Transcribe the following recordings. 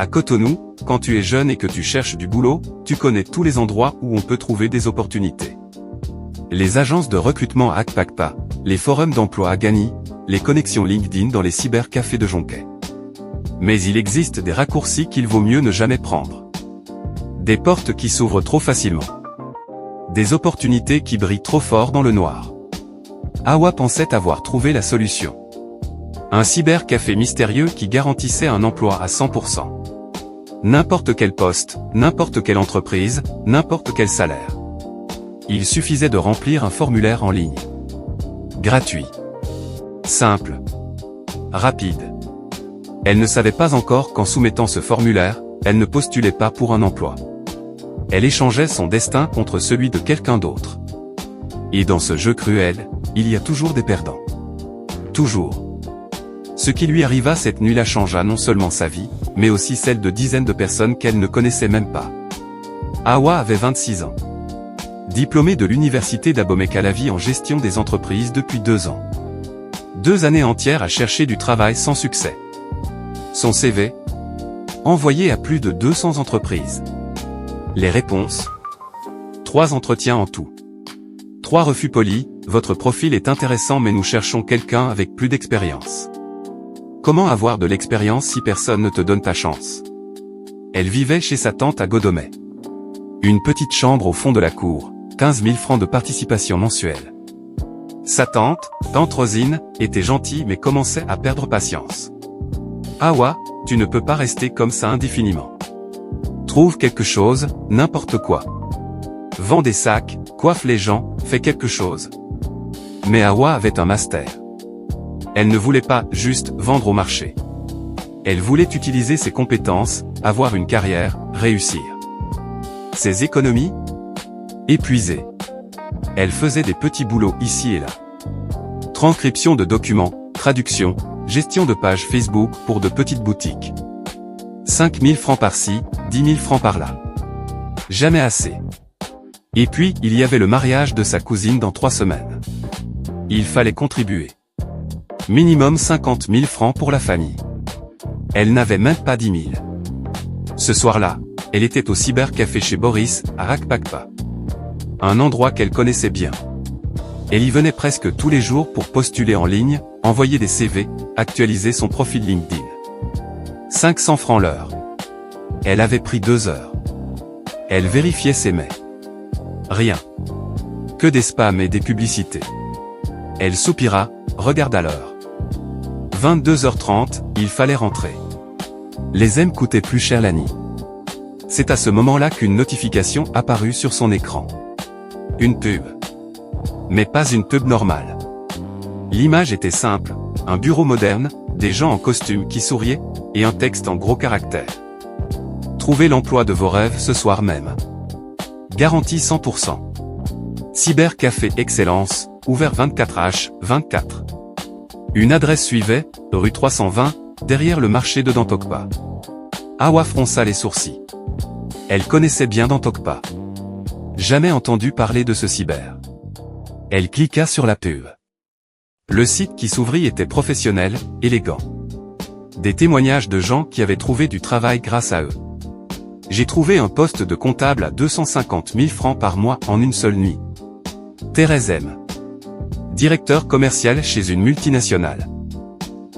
À Cotonou, quand tu es jeune et que tu cherches du boulot, tu connais tous les endroits où on peut trouver des opportunités. Les agences de recrutement à Akpakpa, les forums d'emploi à Gagny, les connexions LinkedIn dans les cybercafés de Jonquet. Mais il existe des raccourcis qu'il vaut mieux ne jamais prendre. Des portes qui s'ouvrent trop facilement. Des opportunités qui brillent trop fort dans le noir. Awa pensait avoir trouvé la solution. Un cybercafé mystérieux qui garantissait un emploi à 100%. N'importe quel poste, n'importe quelle entreprise, n'importe quel salaire. Il suffisait de remplir un formulaire en ligne. Gratuit. Simple. Rapide. Elle ne savait pas encore qu'en soumettant ce formulaire, elle ne postulait pas pour un emploi. Elle échangeait son destin contre celui de quelqu'un d'autre. Et dans ce jeu cruel, il y a toujours des perdants. Toujours. Ce qui lui arriva cette nuit-là changea non seulement sa vie, mais aussi celle de dizaines de personnes qu'elle ne connaissait même pas. Awa avait 26 ans. Diplômée de l'université d'Abomey-Calavi en gestion des entreprises depuis 2 ans. 2 années entières à chercher du travail sans succès. Son CV, envoyé à plus de 200 entreprises. Les réponses, 3 entretiens en tout. 3 refus polis, votre profil est intéressant mais nous cherchons quelqu'un avec plus d'expérience. Comment avoir de l'expérience si personne ne te donne ta chance? Elle vivait chez sa tante à Godomey. Une petite chambre au fond de la cour, 15 000 francs de participation mensuelle. Sa tante Rosine, était gentille mais commençait à perdre patience. Awa, tu ne peux pas rester comme ça indéfiniment. Trouve quelque chose, n'importe quoi. Vends des sacs, coiffe les gens, fais quelque chose. Mais Awa avait un master. Elle ne voulait pas juste vendre au marché. Elle voulait utiliser ses compétences, avoir une carrière, réussir. Ses économies? Épuisées. Elle faisait des petits boulots ici et là. Transcription de documents, traduction, gestion de pages Facebook pour de petites boutiques. 5 000 francs par-ci, 10 000 francs par-là. Jamais assez. Et puis, il y avait le mariage de sa cousine dans 3 semaines. Il fallait contribuer. Minimum 50 000 francs pour la famille. Elle n'avait même pas 10 000. Ce soir-là, elle était au cybercafé chez Boris, à Akpakpa. Un endroit qu'elle connaissait bien. Elle y venait presque tous les jours pour postuler en ligne, envoyer des CV, actualiser son profil LinkedIn. 500 francs l'heure. Elle avait pris 2 heures. Elle vérifiait ses mails. Rien. Que des spams et des publicités. Elle soupira, regarda l'heure. 22h30, il fallait rentrer. Les M coûtaient plus cher la nuit. C'est à ce moment-là qu'une notification apparut sur son écran. Une pub. Mais pas une pub normale. L'image était simple, un bureau moderne, des gens en costume qui souriaient, et un texte en gros caractères. Trouvez l'emploi de vos rêves ce soir même. Garantie 100%. Cybercafé Excellence, ouvert 24h24. Une adresse suivait, rue 320, derrière le marché de Dantokpa. Awa fronça les sourcils. Elle connaissait bien Dantokpa. Jamais entendu parler de ce cyber. Elle cliqua sur la pub. Le site qui s'ouvrit était professionnel, élégant. Des témoignages de gens qui avaient trouvé du travail grâce à eux. J'ai trouvé un poste de comptable à 250 000 francs par mois en une seule nuit. Thérèse M. Directeur commercial chez une multinationale.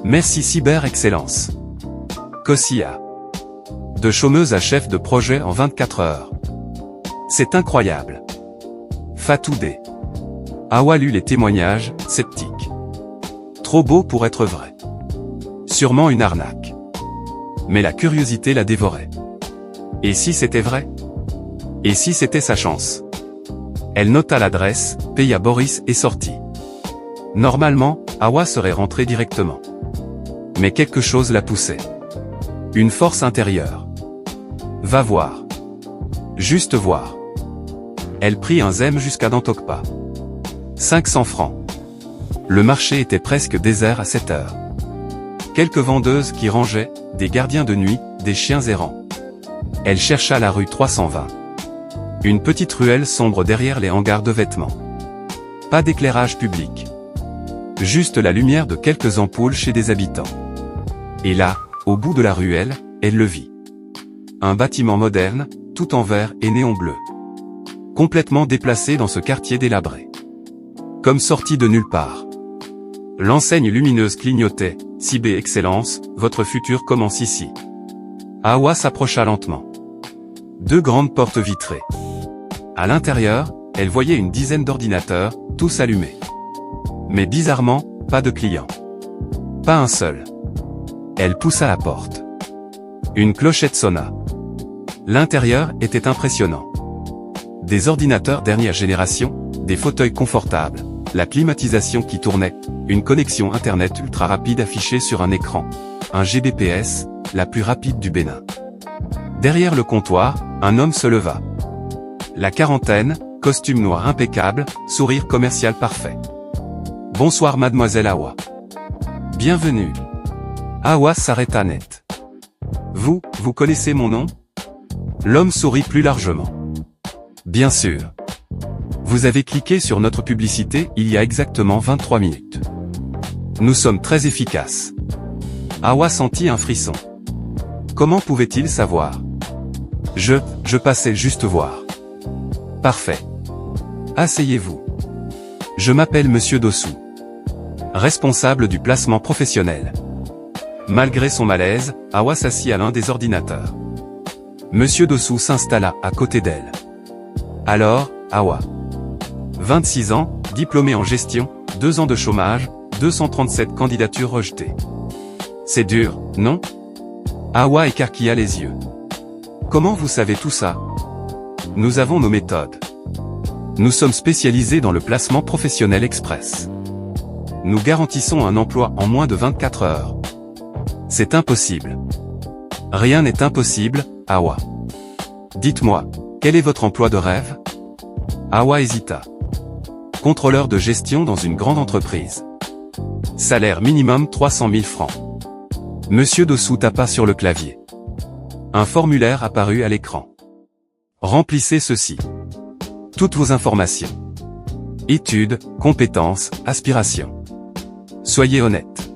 Merci Cyber Excellence. Kossia. De chômeuse à chef de projet en 24 heures. C'est incroyable. Fatou D. Awa lut les témoignages, sceptique. Trop beau pour être vrai. Sûrement une arnaque. Mais la curiosité la dévorait. Et si c'était vrai? Et si c'était sa chance? Elle nota l'adresse, paya Boris et sortit. Normalement, Awa serait rentrée directement. Mais quelque chose la poussait. Une force intérieure. Va voir. Juste voir. Elle prit un zème jusqu'à Dantokpa. 500 francs. Le marché était presque désert à cette heure. Quelques vendeuses qui rangeaient, des gardiens de nuit, des chiens errants. Elle chercha la rue 320. Une petite ruelle sombre derrière les hangars de vêtements. Pas d'éclairage public. Juste la lumière de quelques ampoules chez des habitants. Et là, au bout de la ruelle, elle le vit. un bâtiment moderne, tout en verre et néon bleu. Complètement déplacé dans ce quartier délabré. Comme sorti de nulle part. L'enseigne lumineuse clignotait, CIB Excellence, votre futur commence ici. Awa s'approcha lentement. 2 grandes portes vitrées. À l'intérieur, elle voyait une dizaine d'ordinateurs, tous allumés. Mais bizarrement, pas de clients. Pas un seul. Elle poussa la porte. Une clochette sonna. L'intérieur était impressionnant. Des ordinateurs dernière génération, des fauteuils confortables, la climatisation qui tournait, une connexion internet ultra rapide affichée sur un écran, un Gbps, la plus rapide du Bénin. Derrière le comptoir, un homme se leva. La quarantaine, costume noir impeccable, sourire commercial parfait. Bonsoir mademoiselle Awa. Bienvenue. Awa s'arrêta net. Vous connaissez mon nom? L'homme sourit plus largement. Bien sûr. Vous avez cliqué sur notre publicité il y a exactement 23 minutes. Nous sommes très efficaces. Awa sentit un frisson. Comment pouvait-il savoir? Je passais juste voir. Parfait. Asseyez-vous. Je m'appelle Monsieur Dossou. Responsable du placement professionnel. Malgré son malaise, Awa s'assit à l'un des ordinateurs. Monsieur Dossou s'installa à côté d'elle. Alors, Awa. 26 ans, diplômé en gestion, 2 ans de chômage, 237 candidatures rejetées. C'est dur, non? Awa écarquilla les yeux. Comment vous savez tout ça? Nous avons nos méthodes. Nous sommes spécialisés dans le placement professionnel express. Nous garantissons un emploi en moins de 24 heures. C'est impossible. Rien n'est impossible, Awa. Dites-moi, quel est votre emploi de rêve? Awa hésita. Contrôleur de gestion dans une grande entreprise. Salaire minimum 300 000 francs. Monsieur Dossou tapa sur le clavier. Un formulaire apparut à l'écran. Remplissez ceci. Toutes vos informations. Études, compétences, aspirations. Soyez honnête.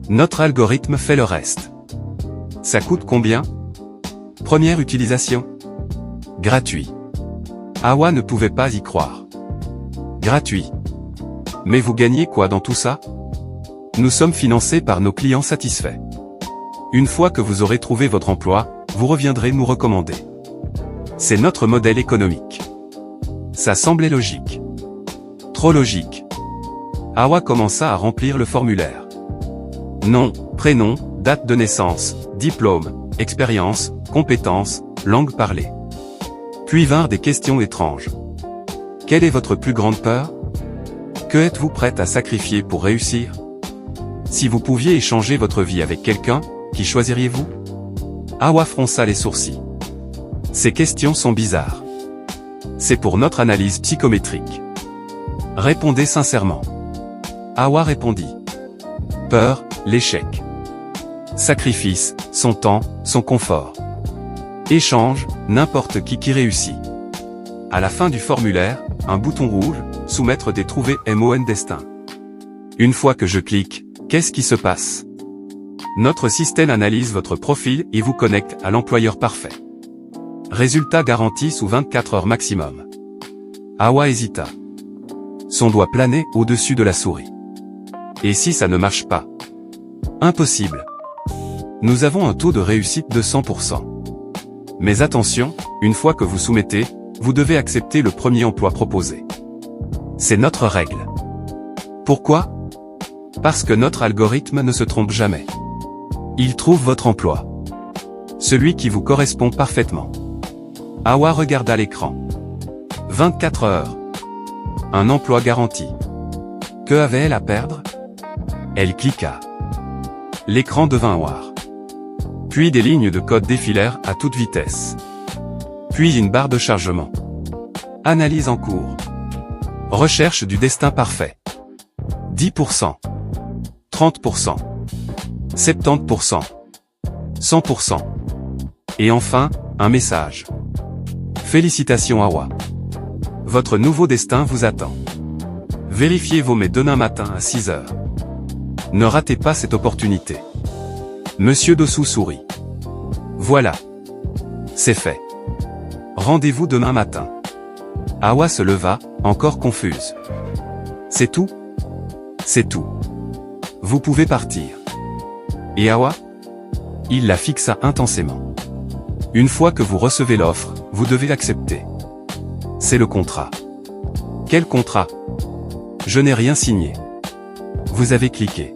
Notre algorithme fait le reste. Ça coûte combien? Première utilisation. Gratuit. Awa ne pouvait pas y croire. Gratuit. Mais vous gagnez quoi dans tout ça? Nous sommes financés par nos clients satisfaits. Une fois que vous aurez trouvé votre emploi, vous reviendrez nous recommander. C'est notre modèle économique. Ça semblait logique. Trop logique. Awa commença à remplir le formulaire. Nom, prénom, date de naissance, diplôme, expérience, compétences, langue parlée. Puis vinrent des questions étranges. Quelle est votre plus grande peur? Que êtes-vous prête à sacrifier pour réussir? Si vous pouviez échanger votre vie avec quelqu'un, qui choisiriez-vous? Awa fronça les sourcils. Ces questions sont bizarres. C'est pour notre analyse psychométrique. Répondez sincèrement. Awa répondit. Peur, l'échec. Sacrifice, son temps, son confort. Échange, n'importe qui réussit. À la fin du formulaire, un bouton rouge, soumettre des trouvées MON destin. Une fois que je clique, qu'est-ce qui se passe? Notre système analyse votre profil et vous connecte à l'employeur parfait. Résultat garanti sous 24 heures maximum. Awa hésita. Son doigt planait au-dessus de la souris. Et si ça ne marche pas? Impossible. Nous avons un taux de réussite de 100%. Mais attention, une fois que vous soumettez, vous devez accepter le premier emploi proposé. C'est notre règle. Pourquoi? Parce que notre algorithme ne se trompe jamais. Il trouve votre emploi. Celui qui vous correspond parfaitement. Awa regarda l'écran. 24 heures. Un emploi garanti. Que avait-elle à perdre? Elle cliqua. L'écran devint noir. Puis des lignes de code défilèrent à toute vitesse. Puis une barre de chargement. Analyse en cours. Recherche du destin parfait. 10%. 30%. 70%. 100%. Et enfin, un message. Félicitations Awa. Votre nouveau destin vous attend. Vérifiez vos mails demain matin à 6 heures. Ne ratez pas cette opportunité. Monsieur Dossou sourit. Voilà. C'est fait. Rendez-vous demain matin. Awa se leva, encore confuse. C'est tout? C'est tout. Vous pouvez partir. Et Awa? Il la fixa intensément. Une fois que vous recevez l'offre, vous devez l'accepter. C'est le contrat. Quel contrat? Je n'ai rien signé. Vous avez cliqué.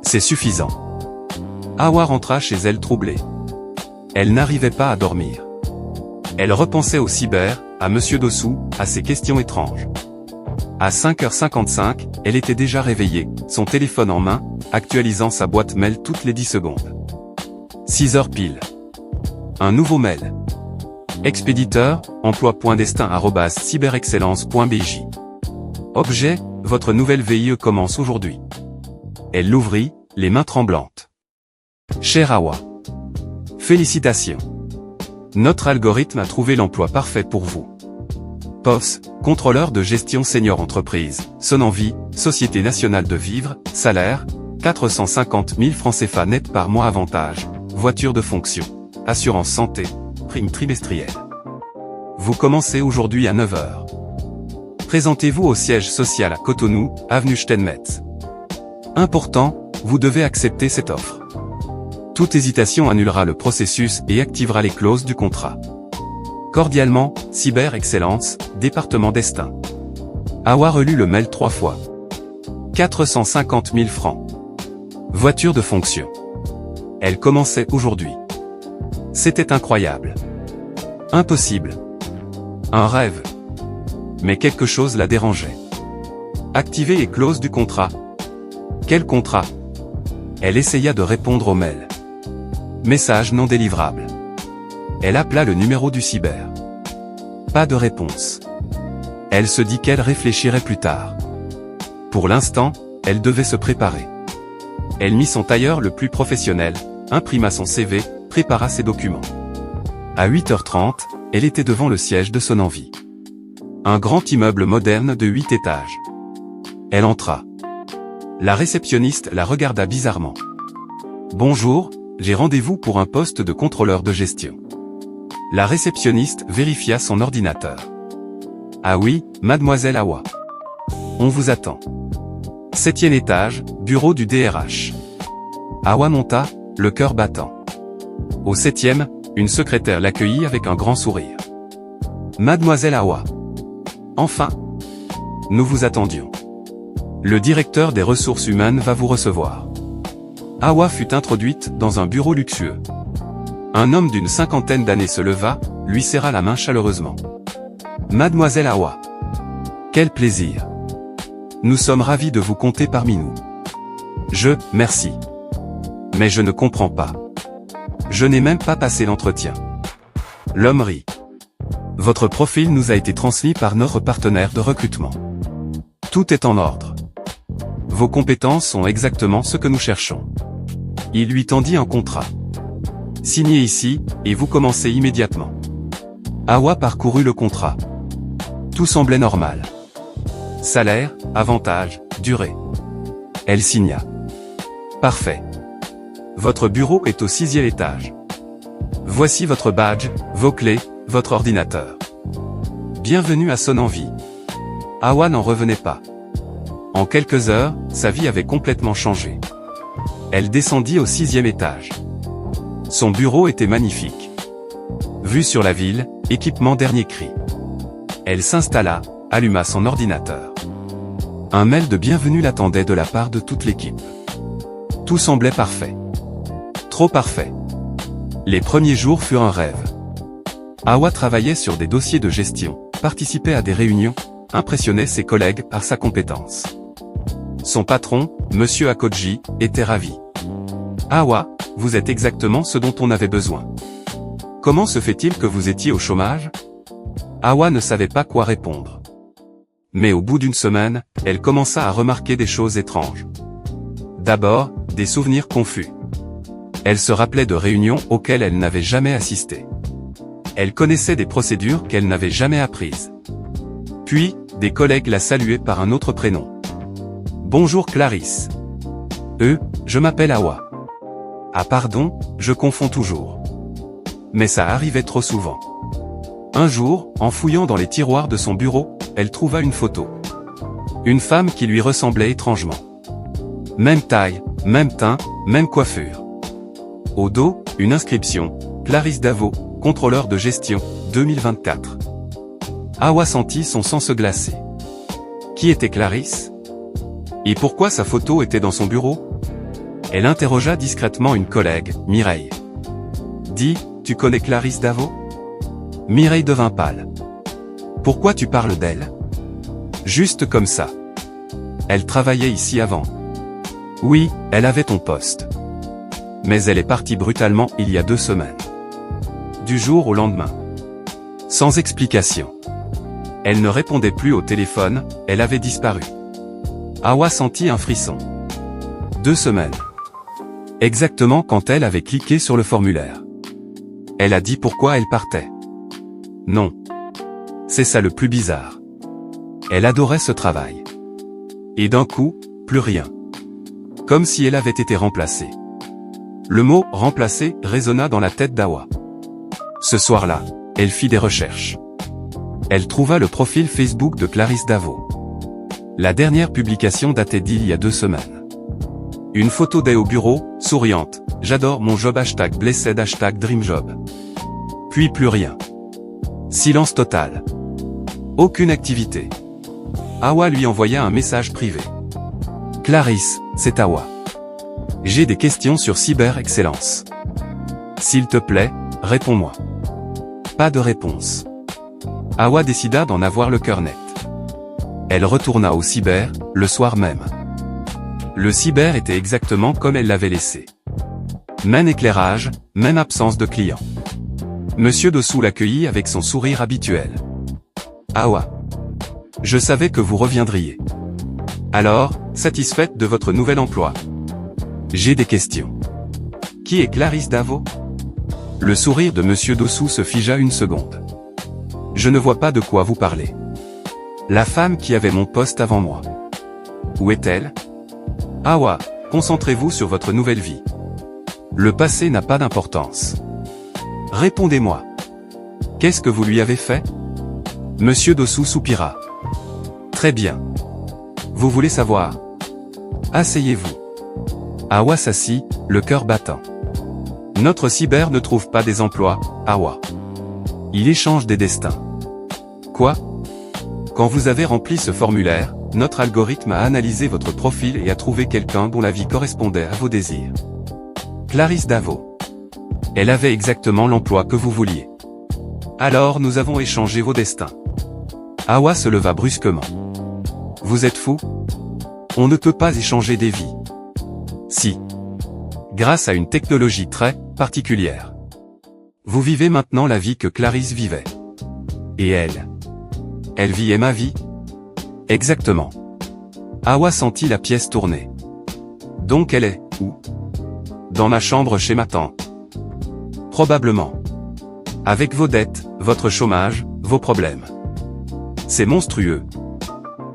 C'est suffisant. Awa rentra chez elle troublée. Elle n'arrivait pas à dormir. Elle repensait au cyber, à Monsieur Dossou, à ses questions étranges. À 5h55, elle était déjà réveillée, son téléphone en main, actualisant sa boîte mail toutes les 10 secondes. 6h pile. Un nouveau mail. Expéditeur, emploi.destin@cyberexcellence.bj. Objet, votre nouvelle VIE commence aujourd'hui. Elle l'ouvrit, les mains tremblantes. Cher Awa. Félicitations. Notre algorithme a trouvé l'emploi parfait pour vous. POS, contrôleur de gestion senior entreprise, Sonenvie, Société nationale de vivres, salaire, 450 000 francs CFA net par mois avantage, voiture de fonction, assurance santé, prime trimestrielle. Vous commencez aujourd'hui à 9h. Présentez-vous au siège social à Cotonou, avenue Steinmetz. Important, vous devez accepter cette offre. Toute hésitation annulera le processus et activera les clauses du contrat. Cordialement, Cyber Excellence, département Destin. Awa relut le mail 3 fois. 450 000 francs. Voiture de fonction. Elle commençait aujourd'hui. C'était incroyable. Impossible. Un rêve. Mais quelque chose la dérangeait. Activer les clauses du contrat. Quel contrat? Elle essaya de répondre au mail. Message non délivrable. Elle appela le numéro du cyber. Pas de réponse. Elle se dit qu'elle réfléchirait plus tard. Pour l'instant, elle devait se préparer. Elle mit son tailleur le plus professionnel, imprima son CV, prépara ses documents. À 8h30, elle était devant le siège de Sonenvie. Un grand immeuble moderne de 8 étages. Elle entra. La réceptionniste la regarda bizarrement. Bonjour, j'ai rendez-vous pour un poste de contrôleur de gestion. La réceptionniste vérifia son ordinateur. Ah oui, mademoiselle Awa. On vous attend. 7e étage, bureau du DRH. Awa monta, le cœur battant. Au 7e, une secrétaire l'accueillit avec un grand sourire. Mademoiselle Awa. Enfin. Nous vous attendions. Le directeur des ressources humaines va vous recevoir. Awa fut introduite dans un bureau luxueux. Un homme d'une 50aine d'années se leva, lui serra la main chaleureusement. Mademoiselle Awa. Quel plaisir. Nous sommes ravis de vous compter parmi nous. Merci. Mais je ne comprends pas. Je n'ai même pas passé l'entretien. L'homme rit. Votre profil nous a été transmis par notre partenaire de recrutement. Tout est en ordre. Vos compétences sont exactement ce que nous cherchons. Il lui tendit un contrat. Signez ici, et vous commencez immédiatement. Awa parcourut le contrat. Tout semblait normal. Salaire, avantages, durée. Elle signa. Parfait. Votre bureau est au 6e étage. Voici votre badge, vos clés, votre ordinateur. Bienvenue à Sonenvie. Awa n'en revenait pas. En quelques heures, sa vie avait complètement changé. Elle descendit au 6e étage. Son bureau était magnifique. Vue sur la ville, équipement dernier cri. Elle s'installa, alluma son ordinateur. Un mail de bienvenue l'attendait de la part de toute l'équipe. Tout semblait parfait. Trop parfait. Les premiers jours furent un rêve. Awa travaillait sur des dossiers de gestion, participait à des réunions, impressionnait ses collègues par sa compétence. Son patron, Monsieur Akodji, était ravi. Awa, vous êtes exactement ce dont on avait besoin. Comment se fait-il que vous étiez au chômage? Awa ne savait pas quoi répondre. Mais au bout d'une semaine, elle commença à remarquer des choses étranges. D'abord, des souvenirs confus. Elle se rappelait de réunions auxquelles elle n'avait jamais assisté. Elle connaissait des procédures qu'elle n'avait jamais apprises. Puis, des collègues la saluaient par un autre prénom. Bonjour Clarisse. Je m'appelle Awa. Ah pardon, je confonds toujours. Mais ça arrivait trop souvent. Un jour, en fouillant dans les tiroirs de son bureau, elle trouva une photo. Une femme qui lui ressemblait étrangement. Même taille, même teint, même coiffure. Au dos, une inscription, Clarisse Davo, contrôleur de gestion, 2024. Hawa sentit son sang se glacer. Qui était Clarisse? Et pourquoi sa photo était dans son bureau? Elle interrogea discrètement une collègue, Mireille. Dis, tu connais Clarisse Davo? Mireille devint pâle. Pourquoi tu parles d'elle? Juste comme ça. Elle travaillait ici avant. Oui, elle avait ton poste. Mais elle est partie brutalement il y a 2 semaines. Du jour au lendemain. Sans explication. Elle ne répondait plus au téléphone, elle avait disparu. Hawa sentit un frisson. 2 semaines. Exactement quand elle avait cliqué sur le formulaire. Elle a dit pourquoi elle partait. Non. C'est ça le plus bizarre. Elle adorait ce travail. Et d'un coup, plus rien. Comme si elle avait été remplacée. Le mot « remplacé » résonna dans la tête d'Hawa. Ce soir-là, elle fit des recherches. Elle trouva le profil Facebook de Clarisse Davo. La dernière publication datait d'il y a 2 semaines. Une photo d'elle au bureau, souriante, « J'adore mon job #blessed #dreamjob ». Puis plus rien. Silence total. Aucune activité. Hawa lui envoya un message privé. Clarisse, c'est Hawa. J'ai des questions sur cyber-excellence. S'il te plaît, réponds-moi. Pas de réponse. Hawa décida d'en avoir le cœur net. Elle retourna au cyber, le soir même. Le cyber était exactement comme elle l'avait laissé. Même éclairage, même absence de clients. Monsieur Dossou l'accueillit avec son sourire habituel. Hawa. Je savais que vous reviendriez. Alors, satisfaite de votre nouvel emploi? J'ai des questions. Qui est Clarisse Davo? Le sourire de Monsieur Dossou se figea une seconde. Je ne vois pas de quoi vous parlez. La femme qui avait mon poste avant moi. Où est-elle? Hawa, concentrez-vous sur votre nouvelle vie. Le passé n'a pas d'importance. Répondez-moi. Qu'est-ce que vous lui avez fait? Monsieur Dossou soupira. Très bien. Vous voulez savoir? Asseyez-vous. Hawa s'assit, le cœur battant. Notre cyber ne trouve pas des emplois, Hawa. Il échange des destins. Quoi? Quand vous avez rempli ce formulaire, notre algorithme a analysé votre profil et a trouvé quelqu'un dont la vie correspondait à vos désirs. Clarisse Davo. Elle avait exactement l'emploi que vous vouliez. Alors nous avons échangé vos destins. Hawa se leva brusquement. Vous êtes fou? On ne peut pas échanger des vies. Si. Grâce à une technologie très particulière. Vous vivez maintenant la vie que Clarisse vivait. Et elle? Elle vit ma vie? Exactement. Hawa sentit la pièce tourner. Donc elle est, où? Dans ma chambre chez ma tante. Probablement. Avec vos dettes, votre chômage, vos problèmes. C'est monstrueux.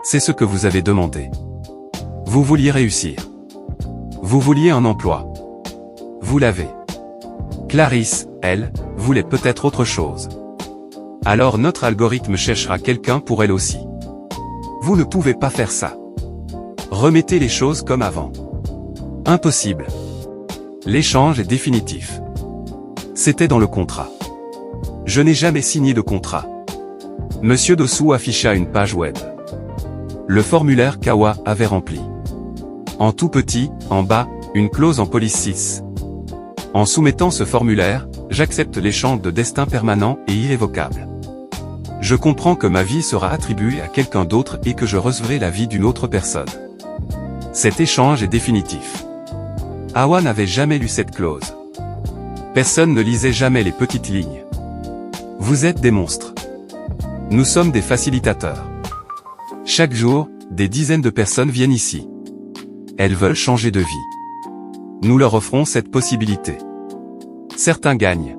C'est ce que vous avez demandé. Vous vouliez réussir. Vous vouliez un emploi. Vous l'avez. Clarisse, elle, voulait peut-être autre chose. Alors notre algorithme cherchera quelqu'un pour elle aussi. Vous ne pouvez pas faire ça. Remettez les choses comme avant. Impossible. L'échange est définitif. C'était dans le contrat. Je n'ai jamais signé de contrat. Monsieur Dossou afficha une page web. Le formulaire qu'Hawa avait rempli. En tout petit, en bas, une clause en police 6. En soumettant ce formulaire, j'accepte l'échange de destin permanent et irrévocable. Je comprends que ma vie sera attribuée à quelqu'un d'autre et que je recevrai la vie d'une autre personne. Cet échange est définitif. Hawa n'avait jamais lu cette clause. Personne ne lisait jamais les petites lignes. Vous êtes des monstres. Nous sommes des facilitateurs. Chaque jour, des dizaines de personnes viennent ici. Elles veulent changer de vie. Nous leur offrons cette possibilité. Certains gagnent.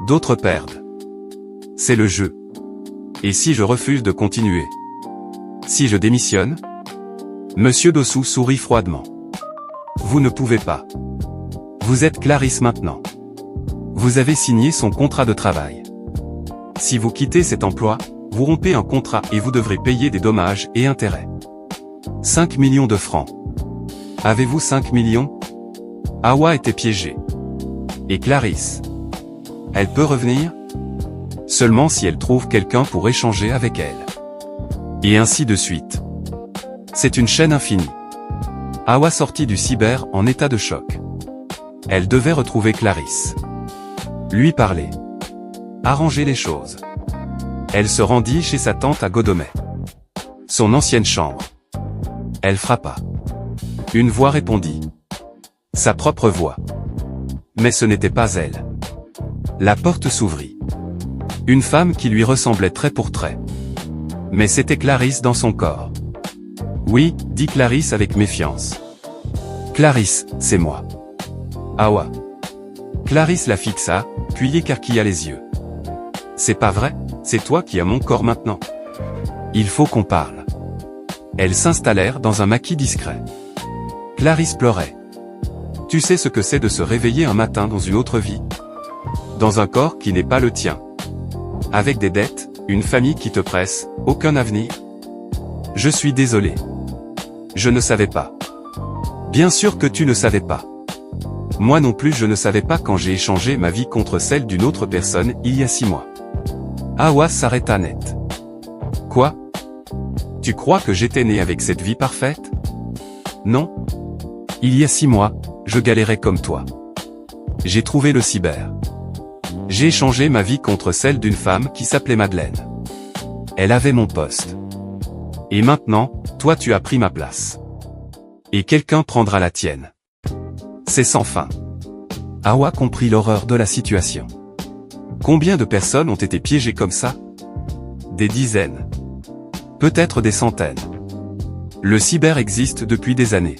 D'autres perdent. C'est le jeu. Et si je refuse de continuer? Si je démissionne? Monsieur Dossou sourit froidement. Vous ne pouvez pas. Vous êtes Clarisse maintenant. Vous avez signé son contrat de travail. Si vous quittez cet emploi, vous rompez un contrat et vous devrez payer des dommages et intérêts. 5 millions de francs. Avez-vous 5 millions? Hawa était piégée. Et Clarisse? Elle peut revenir? Seulement si elle trouve quelqu'un pour échanger avec elle. Et ainsi de suite. C'est une chaîne infinie. Hawa sortit du cyber en état de choc. Elle devait retrouver Clarisse. Lui parler. Arranger les choses. Elle se rendit chez sa tante à Godomet. Son ancienne chambre. Elle frappa. Une voix répondit. Sa propre voix. Mais ce n'était pas elle. La porte s'ouvrit. Une femme qui lui ressemblait trait pour trait. Mais c'était Clarisse dans son corps. Oui, dit Clarisse avec méfiance. Clarisse, c'est moi. Hawa. Clarisse la fixa, puis écarquilla les yeux. C'est pas vrai, c'est toi qui as mon corps maintenant. Il faut qu'on parle. Elles s'installèrent dans un maquis discret. Clarisse pleurait. Tu sais ce que c'est de se réveiller un matin dans une autre vie? Dans un corps qui n'est pas le tien. Avec des dettes, une famille qui te presse, aucun avenir? Je suis désolé. Je ne savais pas. Bien sûr que tu ne savais pas. Moi non plus je ne savais pas quand j'ai échangé ma vie contre celle d'une autre personne il y a 6 mois. Hawa s'arrêta net. Quoi? Tu crois que j'étais né avec cette vie parfaite? Non. Il y a 6 mois, je galérais comme toi. J'ai trouvé le cyber. J'ai échangé ma vie contre celle d'une femme qui s'appelait Madeleine. Elle avait mon poste. Et maintenant, toi tu as pris ma place. Et quelqu'un prendra la tienne. C'est sans fin. Hawa comprit l'horreur de la situation. Combien de personnes ont été piégées comme ça? Des dizaines. Peut-être des centaines. Le cyber existe depuis des années.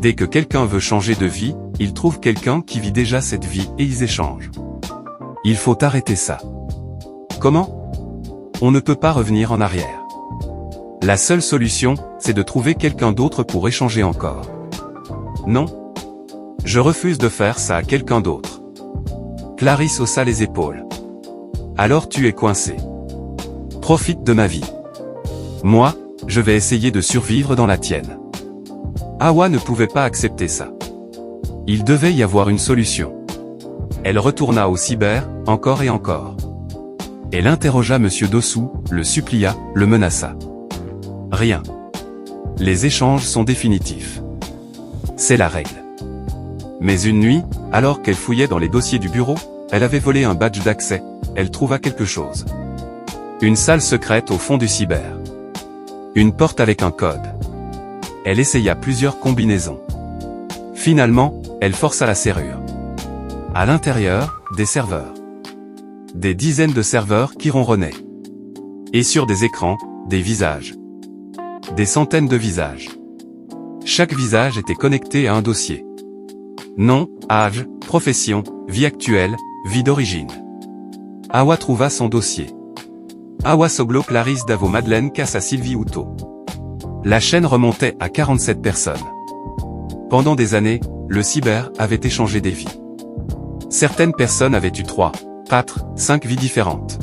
Dès que quelqu'un veut changer de vie, il trouve quelqu'un qui vit déjà cette vie et ils échangent. Il faut arrêter ça. Comment? On ne peut pas revenir en arrière. La seule solution, c'est de trouver quelqu'un d'autre pour échanger encore. Non. Je refuse de faire ça à quelqu'un d'autre. Clarisse haussa les épaules. Alors tu es coincé. Profite de ma vie. Moi, je vais essayer de survivre dans la tienne. Hawa ne pouvait pas accepter ça. Il devait y avoir une solution. Elle retourna au cyber, encore et encore. Elle interrogea Monsieur Dossou, le supplia, le menaça. Rien. Les échanges sont définitifs. C'est la règle. Mais une nuit, alors qu'elle fouillait dans les dossiers du bureau, elle avait volé un badge d'accès, elle trouva quelque chose. Une salle secrète au fond du cyber. Une porte avec un code. Elle essaya plusieurs combinaisons. Finalement, elle força la serrure. À l'intérieur, des serveurs. Des dizaines de serveurs qui ronronnaient. Et sur des écrans, des visages. Des centaines de visages. Chaque visage était connecté à un dossier. Nom, âge, profession, vie actuelle, vie d'origine. Hawa trouva son dossier. Hawa Soglo Clarisse Davo Madeleine Cassa Sylvie Houtot. La chaîne remontait à 47 personnes. Pendant des années, le cyber avait échangé des vies. Certaines personnes avaient eu 3, 4, 5 vies différentes.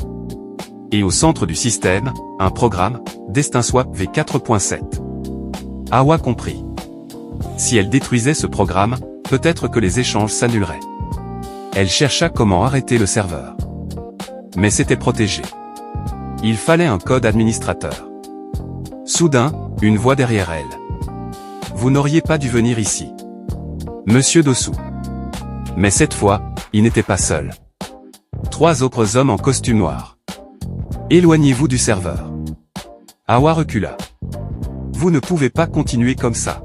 Et au centre du système, un programme, Destin Swap V4.7. Hawa comprit. Si elle détruisait ce programme, peut-être que les échanges s'annuleraient. Elle chercha comment arrêter le serveur. Mais c'était protégé. Il fallait un code administrateur. Soudain, une voix derrière elle. Vous n'auriez pas dû venir ici. Monsieur Dossou. Mais cette fois, il n'était pas seul. 3 autres hommes en costume noir. Éloignez-vous du serveur. Hawa recula. Vous ne pouvez pas continuer comme ça.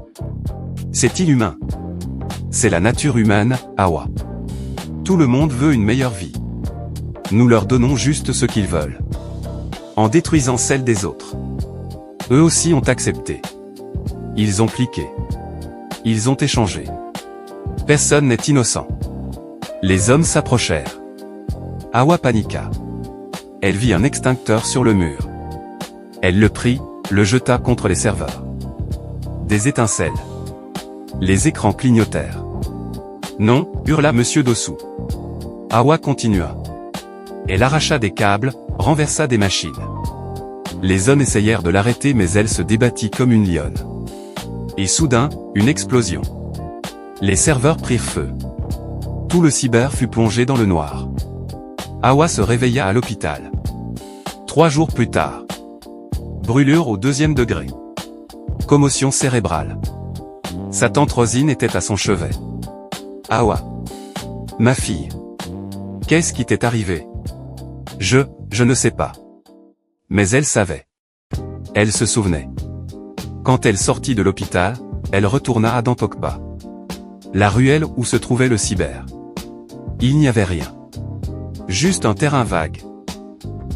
C'est inhumain. C'est la nature humaine, Hawa. Tout le monde veut une meilleure vie. Nous leur donnons juste ce qu'ils veulent. En détruisant celle des autres. Eux aussi ont accepté. Ils ont cliqué. Ils ont échangé. Personne n'est innocent. Les hommes s'approchèrent. Hawa paniqua. Elle vit un extincteur sur le mur. Elle le prit, le jeta contre les serveurs. Des étincelles. Les écrans clignotèrent. Non, hurla Monsieur Dossou. Hawa continua. Elle arracha des câbles, renversa des machines. Les hommes essayèrent de l'arrêter mais elle se débattit comme une lionne. Et soudain, une explosion. Les serveurs prirent feu. Tout le cyber fut plongé dans le noir. Hawa se réveilla à l'hôpital. 3 jours plus tard. Brûlure au 2e degré. Commotion cérébrale. Sa tante Rosine était à son chevet. Hawa. Ma fille. Qu'est-ce qui t'est arrivé? Je ne sais pas. Mais elle savait. Elle se souvenait. Quand elle sortit de l'hôpital, elle retourna à Dantokpa. La ruelle où se trouvait le cyber. Il n'y avait rien. Juste un terrain vague.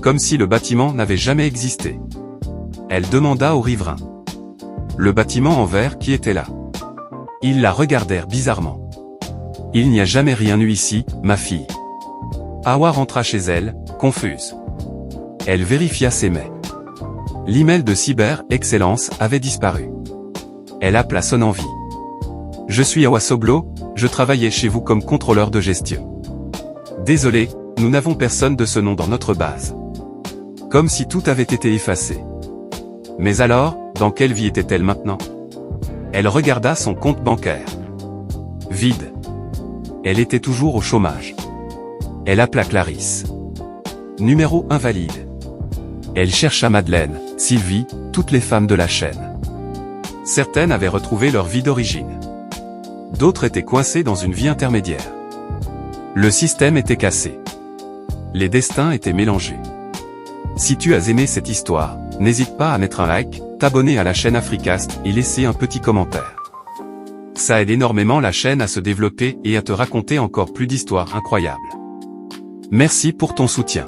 Comme si le bâtiment n'avait jamais existé. Elle demanda aux riverains. Le bâtiment en verre qui était là. Ils la regardèrent bizarrement. Il n'y a jamais rien eu ici, ma fille. Hawa rentra chez elle, confuse. Elle vérifia ses mails. L'email de Cyber Excellence avait disparu. Elle appela son envie. Je suis Hawa Soblo, je travaillais chez vous comme contrôleur de gestion. Désolé, nous n'avons personne de ce nom dans notre base. Comme si tout avait été effacé. Mais alors, dans quelle vie était-elle maintenant? Elle regarda son compte bancaire. Vide. Elle était toujours au chômage. Elle appela Clarisse. Numéro invalide. Elle chercha Madeleine, Sylvie, toutes les femmes de la chaîne. Certaines avaient retrouvé leur vie d'origine. D'autres étaient coincées dans une vie intermédiaire. Le système était cassé. Les destins étaient mélangés. Si tu as aimé cette histoire, n'hésite pas à mettre un like, t'abonner à la chaîne Africast et laisser un petit commentaire. Ça aide énormément la chaîne à se développer et à te raconter encore plus d'histoires incroyables. Merci pour ton soutien.